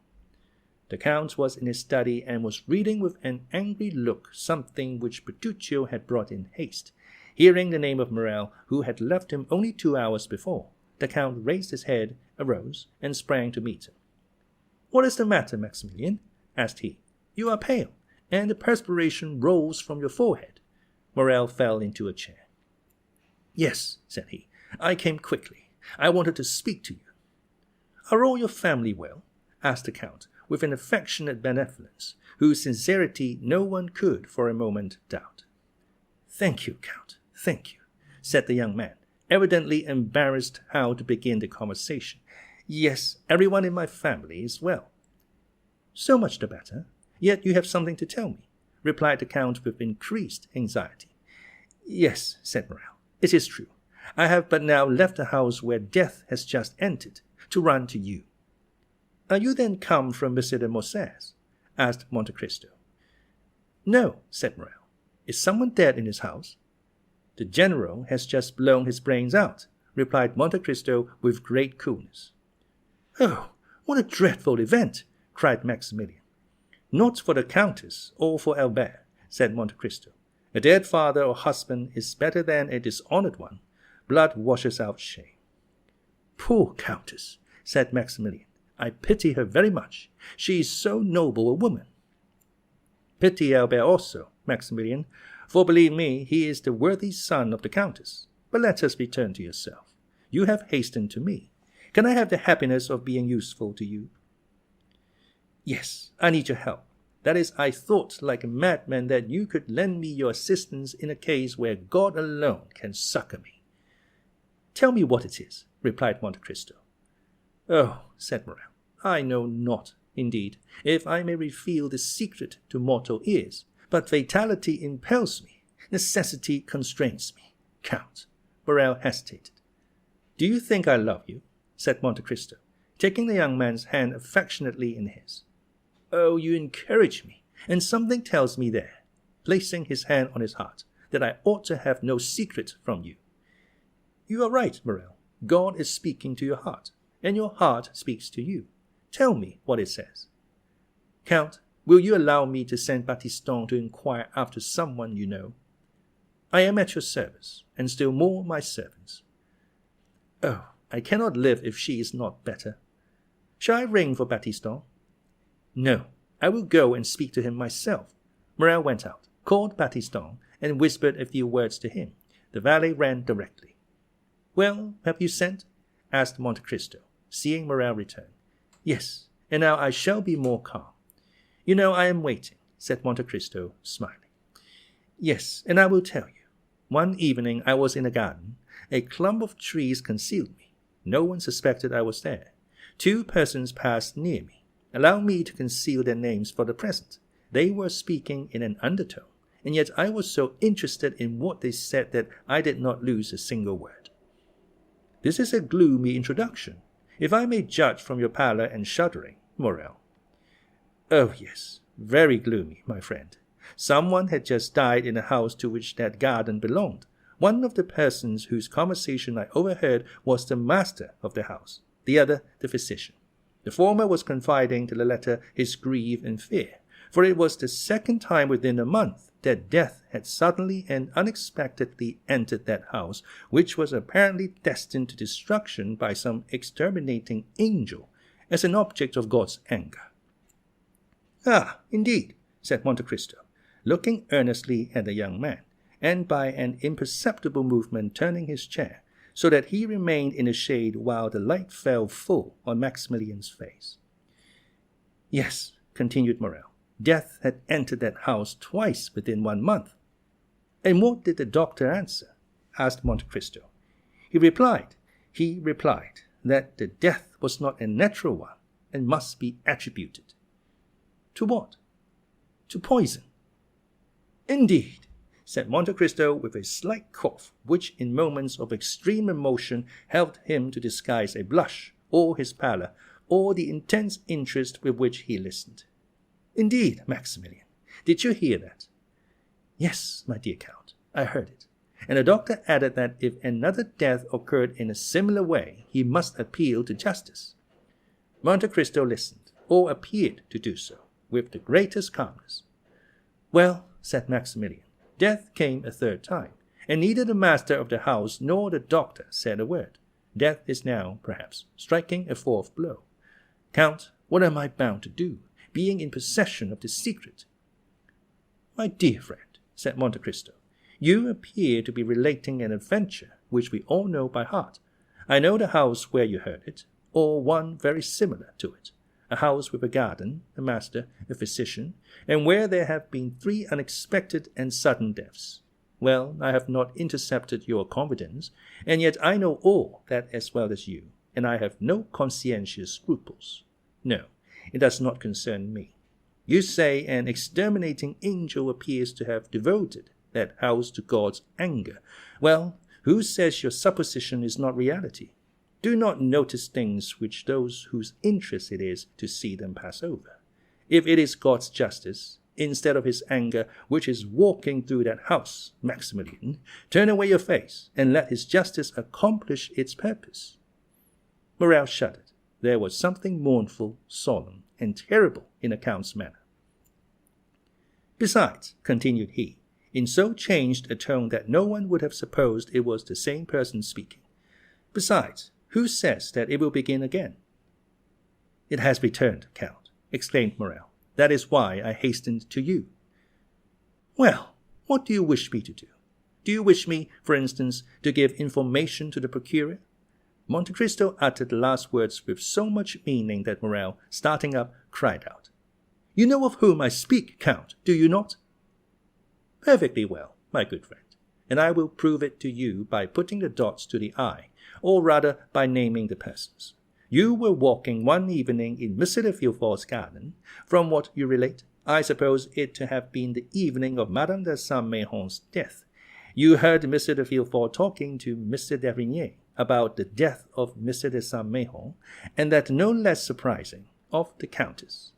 The Count was in his study and was reading with an angry look something which Bertuccio had brought in haste. Hearing the name of Morrel, who had left him only 2 hours before, the Count raised his head, arose, and sprang to meet him. "What is the matter, Maximilien?" asked he. "You are pale, and the perspiration rolls from your forehead." Morrel fell into a chair. "Yes," said he, "I came quickly. I wanted to speak to you." "Are all your family well?" asked the Count, with an affectionate benevolence, whose sincerity no one could for a moment doubt. "Thank you, Count, thank you," said the young man, evidently embarrassed how to begin the conversation. "Yes, everyone in my family is well." "So much the better. Yet you have something to tell me," replied the Count with increased anxiety. Yes, said Morrel, it is true. I have but now left the house where death has just entered, to run to you. Are you then come from Monsieur de Morcerf's? Asked Monte Cristo. No, said Morrel. Is someone dead in his house? The general has just blown his brains out, replied Monte Cristo with great coolness. Oh, what a dreadful event, cried Maximilien. Not for the Countess or for Albert, said Monte Cristo. A dead father or husband is better than a dishonored one. Blood washes out shame. Poor Countess, said Maximilien. I pity her very much. She is so noble a woman. Pity Albert also, Maximilien, for believe me, he is the worthy son of the Countess. But let us return to yourself. You have hastened to me. Can I have the happiness of being useful to you? Yes, I need your help. That is, I thought like a madman that you could lend me your assistance in a case where God alone can succor me. Tell me what it is, replied Monte Cristo. Oh, said Morrel, I know not, indeed, if I may reveal the secret to mortal ears, but fatality impels me, necessity constrains me. Count, Morrel hesitated. Do you think I love you? Said Monte Cristo, taking the young man's hand affectionately in his. Oh, you encourage me, and something tells me there, placing his hand on his heart, that I ought to have no secret from you. You are right, Morrel. God is speaking to your heart, and your heart speaks to you. Tell me what it says. Count, will you allow me to send Baptistin to inquire after someone you know? I am at your service, and still more my servants. Oh, I cannot live if she is not better. Shall I ring for Baptistin? No, I will go and speak to him myself. Morrel went out, called Baptistin, and whispered a few words to him. The valet ran directly. Well, have you sent? Asked Monte Cristo, seeing Morrel return. Yes, and now I shall be more calm. You know I am waiting, said Monte Cristo, smiling. Yes, and I will tell you. One evening I was in a garden. A clump of trees concealed me. No one suspected I was there. 2 persons passed near me. Allow me to conceal their names for the present. They were speaking in an undertone, and yet I was so interested in what they said that I did not lose a single word. This is a gloomy introduction, if I may judge from your pallor and shuddering, Morrel. Oh, yes, very gloomy, my friend. Someone had just died in the house to which that garden belonged. One of the persons whose conversation I overheard was the master of the house, the other the physician. The former was confiding to the latter his grief and fear, for it was the second time within a month that death had suddenly and unexpectedly entered that house, which was apparently destined to destruction by some exterminating angel, as an object of God's anger. Ah, indeed, said Monte Cristo, looking earnestly at the young man, and by an imperceptible movement turning his chair, so that he remained in the shade while the light fell full on Maximilien's face. Yes, continued Morrel, death had entered that house twice within 1 month. And what did the doctor answer? Asked Monte Cristo. He replied that the death was not a natural one, and must be attributed. To what? To poison. Indeed, said Monte Cristo with a slight cough, which in moments of extreme emotion helped him to disguise a blush, or his pallor, or the intense interest with which he listened. Indeed, Maximilien, did you hear that? Yes, my dear Count, I heard it. And the doctor added that if another death occurred in a similar way, he must appeal to justice. Monte Cristo listened, or appeared to do so, with the greatest calmness. Well, said Maximilien, death came a 3rd time, and neither the master of the house nor the doctor said a word. Death is now, perhaps, striking a 4th blow. Count, what am I bound to do, being in possession of the secret? My dear friend, said Monte Cristo, you appear to be relating an adventure which we all know by heart. I know the house where you heard it, or one very similar to it. A house with a garden, a master, a physician, and where there have been 3 unexpected and sudden deaths. Well, I have not intercepted your confidence, and yet I know all that as well as you, and I have no conscientious scruples. No, it does not concern me. You say an exterminating angel appears to have devoted that housed God's anger. Well, who says your supposition is not reality? Do not notice things which those whose interest it is to see them pass over. If it is God's justice, instead of his anger, which is walking through that house, Maximilien, turn away your face, and let his justice accomplish its purpose. Morrel shuddered. There was something mournful, solemn, and terrible in the Count's manner. Besides, continued he, in so changed a tone that no one would have supposed it was the same person speaking. Besides, who says that it will begin again? It has returned, Count, exclaimed Morrel. That is why I hastened to you. Well, what do you wish me to do? Do you wish me, for instance, to give information to the procureur? Monte Cristo uttered the last words with so much meaning that Morrel, starting up, cried out, You know of whom I speak, Count, do you not? Perfectly well, my good friend, and I will prove it to you by putting the dots to the I, or rather by naming the persons. You were walking one evening in Monsieur de Villefort's garden. From what you relate, I suppose it to have been the evening of Madame de Saint-Méron's death. You heard Monsieur de Villefort talking to Mr. d'Avrigny about the death of Mr. de Saint-Méron, and that no less surprising, of the Countess.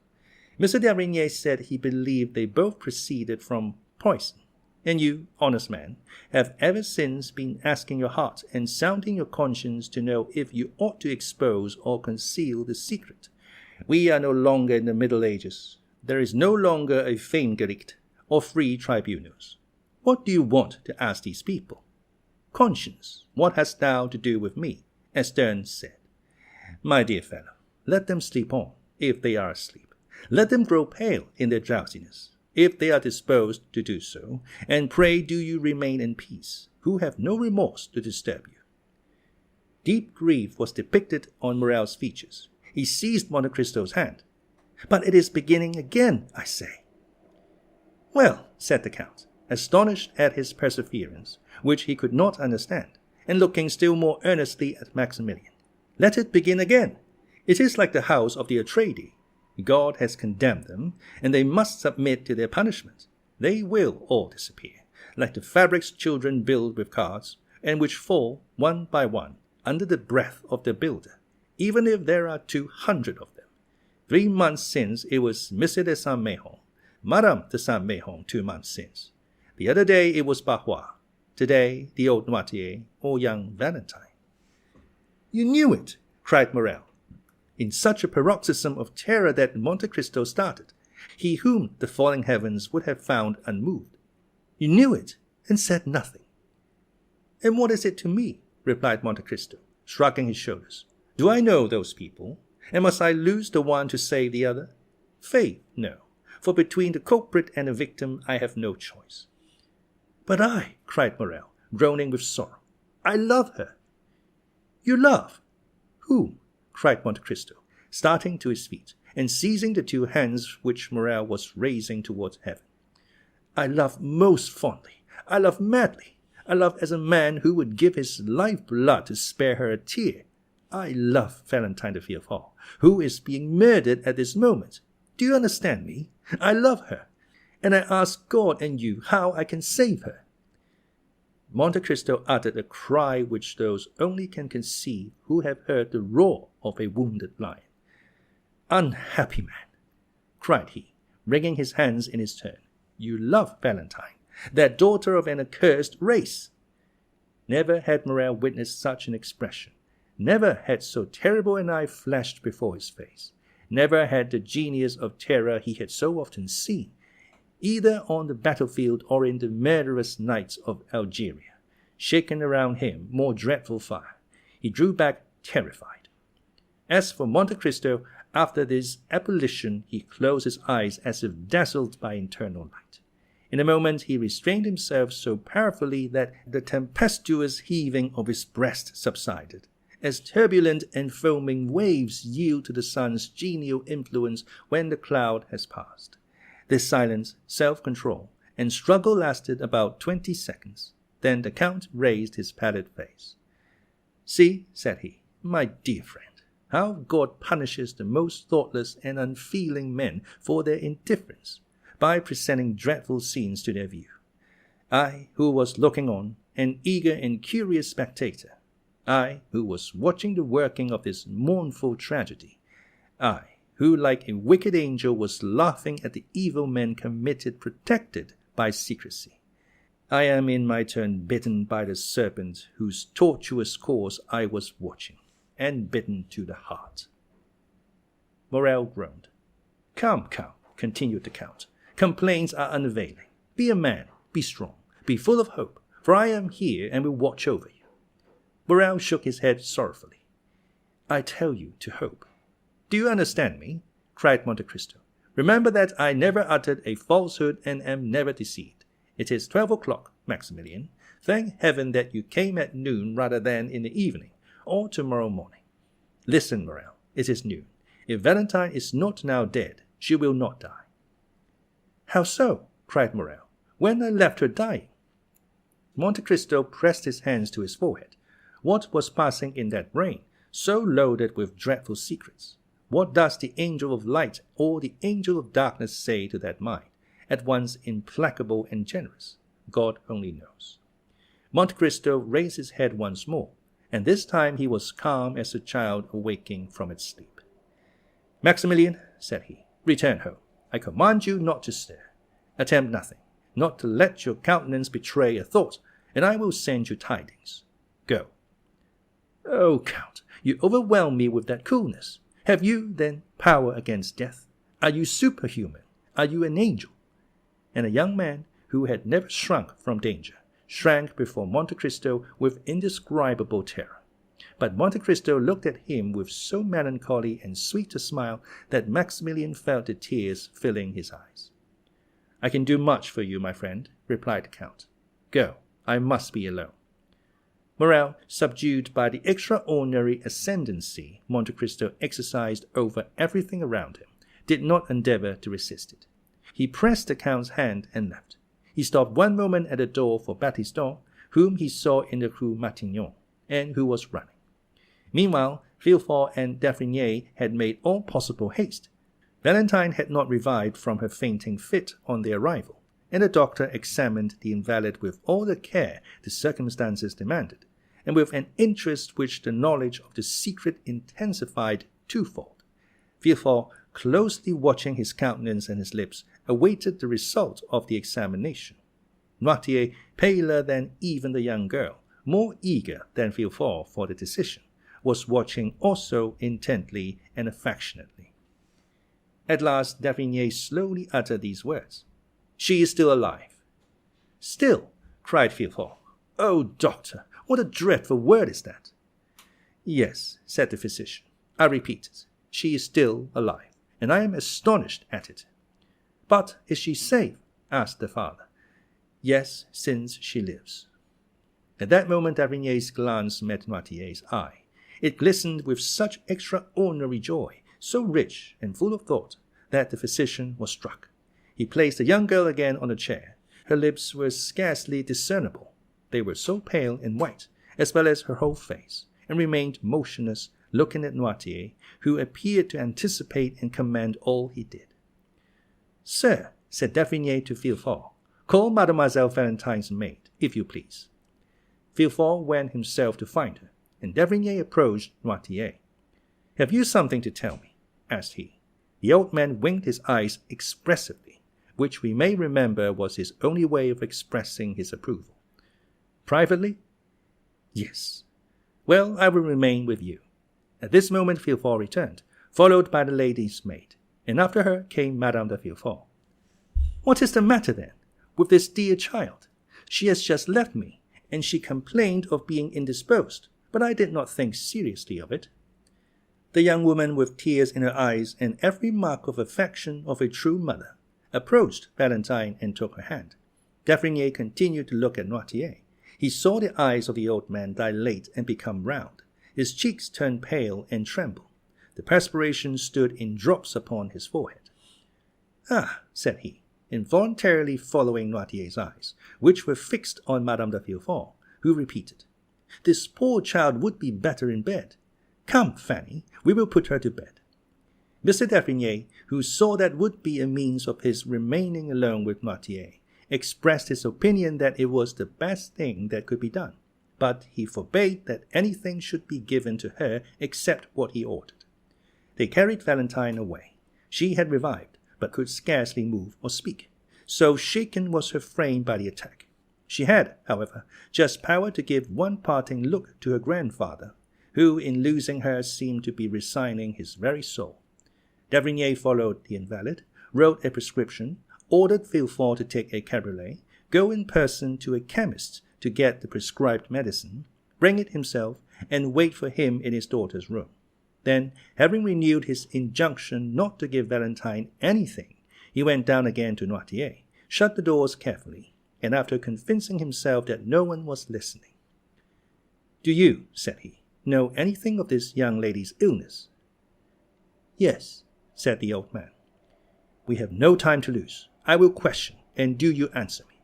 Mr. d'Avrigny said he believed they both proceeded from poison. And you, honest man, have ever since been asking your heart and sounding your conscience to know if you ought to expose or conceal the secret. We are no longer in the Middle Ages. There is no longer a Feingericht or free tribunals. What do you want to ask these people? Conscience, what hast thou to do with me? As Sterne said. My dear fellow, let them sleep on, if they are asleep. Let them grow pale in their drowsiness, if they are disposed to do so, and pray do you remain in peace, who have no remorse to disturb you. Deep grief was depicted on Morrel's features. He seized Monte Cristo's hand. But it is beginning again, I say. Well, said the Count, astonished at his perseverance, which he could not understand, and looking still more earnestly at Maximilien. Let it begin again. It is like the house of the Atreides. God has condemned them, and they must submit to their punishment. They will all disappear, like the fabrics children build with cards, and which fall, one by one, under the breath of the builder, even if there are 200 of them. 3 months since it was Monsieur de Saint-Méron, Madame de Saint-Méron 2 months since. The other day it was Barrois, today the old Noirtier or young Valentine. You knew it, cried Morrel, in such a paroxysm of terror that Monte Cristo started, he whom the falling heavens would have found unmoved. You knew it, and said nothing. And what is it to me? Replied Monte Cristo, shrugging his shoulders. Do I know those people, and must I lose the one to save the other? Faith, no, for between the culprit and the victim I have no choice. But I, cried Morrel, groaning with sorrow, I love her. You love? Whom? Cried Monte Cristo, starting to his feet, and seizing the 2 hands which Morrel was raising towards heaven. I love most fondly. I love madly. I love as a man who would give his life-blood to spare her a tear. I love Valentine de Villefort, who is being murdered at this moment. Do you understand me? I love her, and I ask God and you how I can save her. Monte Cristo uttered a cry which those only can conceive who have heard the roar of a wounded lion. Unhappy man, cried he, wringing his hands in his turn. You love Valentine, that daughter of an accursed race. Never had Morrel witnessed such an expression. Never had so terrible an eye flashed before his face. Never had the genius of terror he had so often seen, either on the battlefield or in the murderous nights of Algeria, shaken around him more dreadful fire. He drew back terrified. As for Monte Cristo, after this apparition he closed his eyes as if dazzled by internal light. In a moment he restrained himself so powerfully that the tempestuous heaving of his breast subsided, as turbulent and foaming waves yield to the sun's genial influence when the cloud has passed. This silence, self-control, and struggle lasted about 20 seconds. Then the Count raised his pallid face. See, said he, my dear friend, how God punishes the most thoughtless and unfeeling men for their indifference, by presenting dreadful scenes to their view. I, who was looking on, an eager and curious spectator, I, who was watching the working of this mournful tragedy, I, who like a wicked angel was laughing at the evil men committed protected by secrecy. I am in my turn bitten by the serpent whose tortuous course I was watching, and bitten to the heart. Morrel groaned. Come, continued the Count. Complaints are unavailing. Be a man, be strong, be full of hope, for I am here and will watch over you. Morrel shook his head sorrowfully. I tell you to hope. Do you understand me? Cried Monte Cristo. Remember that I never uttered a falsehood and am never deceived. It is 12 o'clock, Maximilien. Thank heaven that you came at noon rather than in the evening, or tomorrow morning. Listen, Morrel, it is noon. If Valentine is not now dead, she will not die. How so? Cried Morrel. When I left her dying. Monte Cristo pressed his hands to his forehead. What was passing in that brain, so loaded with dreadful secrets? What does the angel of light or the angel of darkness say to that mind, at once implacable and generous? God only knows. Monte Cristo raised his head once more, and this time he was calm as a child awaking from its sleep. Maximilien, said he, return home. I command you not to stir. Attempt nothing, not to let your countenance betray a thought, and I will send you tidings. Go. Oh, Count, you overwhelm me with that coolness. Have you, then, power against death? Are you superhuman? Are you an angel? And a young man who had never shrunk from danger shrank before Monte Cristo with indescribable terror. But Monte Cristo looked at him with so melancholy and sweet a smile that Maximilien felt the tears filling his eyes. I can do much for you, my friend, replied the Count. Go, I must be alone. Morrel, subdued by the extraordinary ascendancy Monte Cristo exercised over everything around him, did not endeavor to resist it. He pressed the Count's hand and left. He stopped one moment at the door for Baptistin, whom he saw in the Rue Matignon, and who was running. Meanwhile, Villefort and D'Avrigny had made all possible haste. Valentine had not revived from her fainting fit on their arrival, and the doctor examined the invalid with all the care the circumstances demanded, and with an interest which the knowledge of the secret intensified twofold. Villefort, closely watching his countenance and his lips, awaited the result of the examination. Noirtier, paler than even the young girl, more eager than Villefort for the decision, was watching also intently and affectionately. At last D'Avrigny slowly uttered these words. She is still alive. Still, cried Villefort. Oh, doctor, what a dreadful word is that! Yes, said the physician. I repeat it. She is still alive, and I am astonished at it. But is she safe? Asked the father. Yes, since she lives. At that moment D'Avrigny's glance met Noirtier's eye. It glistened with such extraordinary joy, so rich and full of thought, that the physician was struck. He placed the young girl again on a chair. Her lips were scarcely discernible. They were so pale and white, as well as her whole face, and remained motionless, looking at Noirtier, who appeared to anticipate and command all he did. Sir, said D'Avrigny to Villefort, call Mademoiselle Valentine's maid, if you please. Villefort went himself to find her, and D'Avrigny approached Noirtier. Have you something to tell me? Asked he. The old man winked his eyes expressively, which we may remember was his only way of expressing his approval. Privately? Yes. Well, I will remain with you. At this moment Villefort returned, followed by the lady's maid, and after her came Madame de Villefort. What is the matter, then, with this dear child? She has just left me, and she complained of being indisposed, but I did not think seriously of it. The young woman, with tears in her eyes and every mark of affection of a true mother, approached Valentine and took her hand. D'Avrigny continued to look at Noirtier. He saw the eyes of the old man dilate and become round. His cheeks turned pale and tremble. The perspiration stood in drops upon his forehead. Ah, said he, involuntarily following Noirtier's eyes, which were fixed on Madame de Villefort, who repeated, This poor child would be better in bed. Come, Fanny, we will put her to bed. Mr. D'Avrigny, who saw that would be a means of his remaining alone with Noirtier, expressed his opinion that it was the best thing that could be done, but he forbade that anything should be given to her except what he ordered. They carried Valentine away. She had revived, but could scarcely move or speak, so shaken was her frame by the attack. She had, however, just power to give one parting look to her grandfather, who in losing her seemed to be resigning his very soul. D'Avrigny followed the invalid, wrote a prescription, ordered Villefort to take a cabriolet, go in person to a chemist to get the prescribed medicine, bring it himself, and wait for him in his daughter's room. Then, having renewed his injunction not to give Valentine anything, he went down again to Noirtier, shut the doors carefully, and after convincing himself that no one was listening, "Do you," said he, "know anything of this young lady's illness?" "Yes," said the old man. "We have no time to lose. I will question, and do you answer me."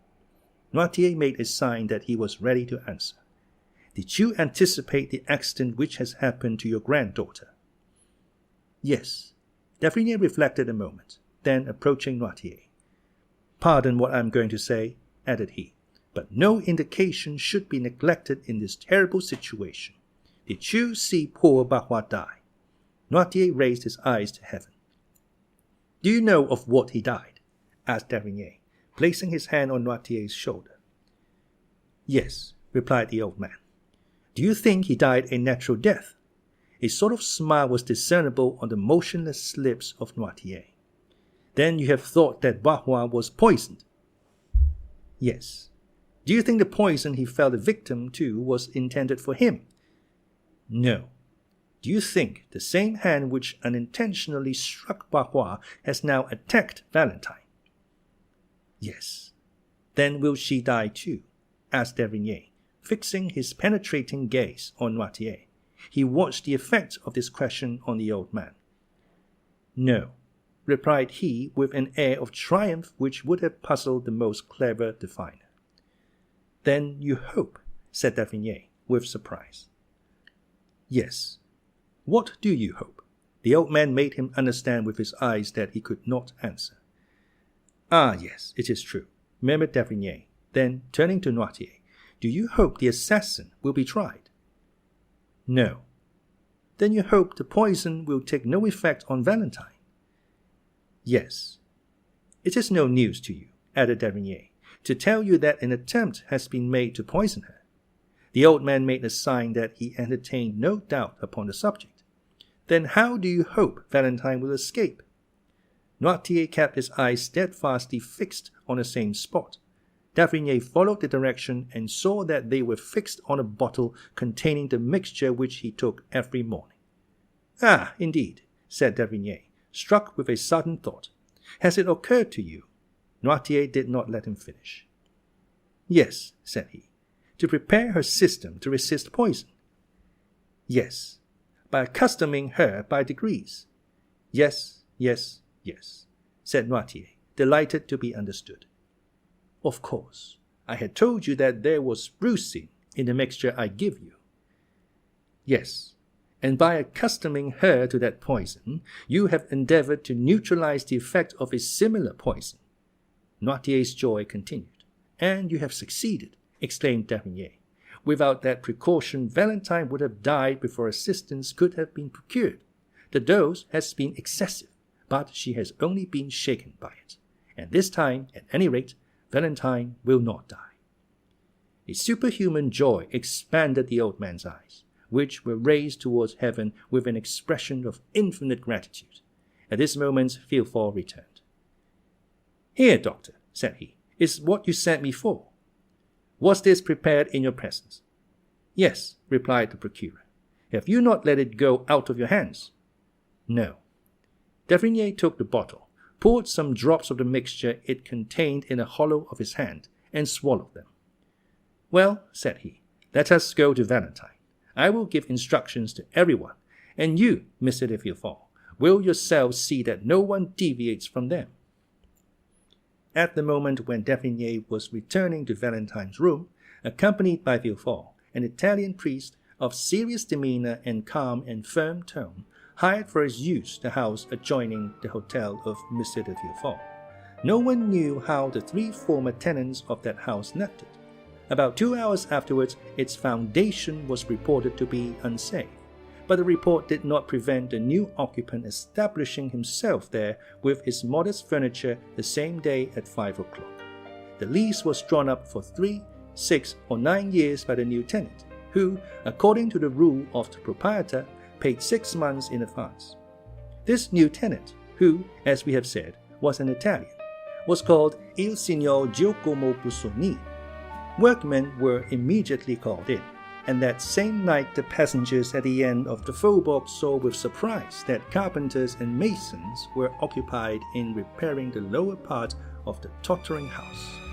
Noirtier made a sign that he was ready to answer. "Did you anticipate the accident which has happened to your granddaughter?" "Yes." D'Avrigny reflected a moment, then approaching Noirtier. "Pardon what I am going to say," added he, "but no indication should be neglected in this terrible situation. Did you see poor Barrois die?" Noirtier raised his eyes to heaven. "Do you know of what he died?" asked d'Avrigny, placing his hand on Noirtier's shoulder. "Yes," replied the old man. "Do you think he died a natural death?" A sort of smile was discernible on the motionless lips of Noirtier. "Then you have thought that Barrois was poisoned?" "Yes." "Do you think the poison he fell a victim to was intended for him?" "No." "Do you think the same hand which unintentionally struck Barrois has now attacked Valentine?" "Yes." "Then will she die too?" asked d'Avrigny, fixing his penetrating gaze on Noirtier. He watched the effect of this question on the old man. "No," replied he with an air of triumph which would have puzzled the most clever diviner. "Then you hope?" said d'Avrigny, with surprise. "Yes." "What do you hope?" The old man made him understand with his eyes that he could not answer. "Ah, yes, it is true," murmured d'Avrigny. Then, turning to Noirtier, "Do you hope the assassin will be tried?" "No." "Then you hope the poison will take no effect on Valentine?" "Yes." "It is no news to you," added d'Avrigny, "to tell you that an attempt has been made to poison her." The old man made a sign that he entertained no doubt upon the subject. "Then how do you hope Valentine will escape?" Noirtier kept his eyes steadfastly fixed on the same spot. D'Avrigny followed the direction and saw that they were fixed on a bottle containing the mixture which he took every morning. "Ah, indeed," said d'Avrigny, struck with a sudden thought. "Has it occurred to you?" Noirtier did not let him finish. "Yes," said he, "to prepare her system to resist poison." "Yes." "By accustoming her by degrees." "Yes, yes, yes," said Noirtier, delighted to be understood. "Of course, I had told you that there was brucine in the mixture I give you." "Yes, and by accustoming her to that poison, you have endeavored to neutralize the effect of a similar poison." Noirtier's joy continued. "And you have succeeded," exclaimed d'Avrigny. "Without that precaution, Valentine would have died before assistance could have been procured. The dose has been excessive, but she has only been shaken by it. And this time, at any rate, Valentine will not die." A superhuman joy expanded the old man's eyes, which were raised towards heaven with an expression of infinite gratitude. At this moment, Villefort returned. "Here, doctor," said he, "is what you sent me for." "Was this prepared in your presence?" "Yes," replied the procureur. "Have you not let it go out of your hands?" "No." D'Avrigny took the bottle, poured some drops of the mixture it contained in a hollow of his hand, and swallowed them. "Well," said he, "let us go to Valentine. I will give instructions to everyone, and you, Monsieur de Villefort, will yourself see that no one deviates from them." At the moment when d'Avrigny was returning to Valentine's room, accompanied by Villefort, an Italian priest of serious demeanor and calm and firm tone, hired for his use the house adjoining the hotel of Monsieur de Villefort. no one knew how the 3 former tenants of that house left it. About 2 hours afterwards, its foundation was reported to be unsafe, but the report did not prevent the new occupant establishing himself there with his modest furniture the same day at 5 o'clock. The lease was drawn up for 3, 6, or 9 years by the new tenant, who, according to the rule of the proprietor, paid 6 months in advance. This new tenant, who, as we have said, was an Italian, was called Il Signor Giacomo Busoni. Workmen were immediately called in, and that same night the passengers at the end of the faubourg saw with surprise that carpenters and masons were occupied in repairing the lower part of the tottering house.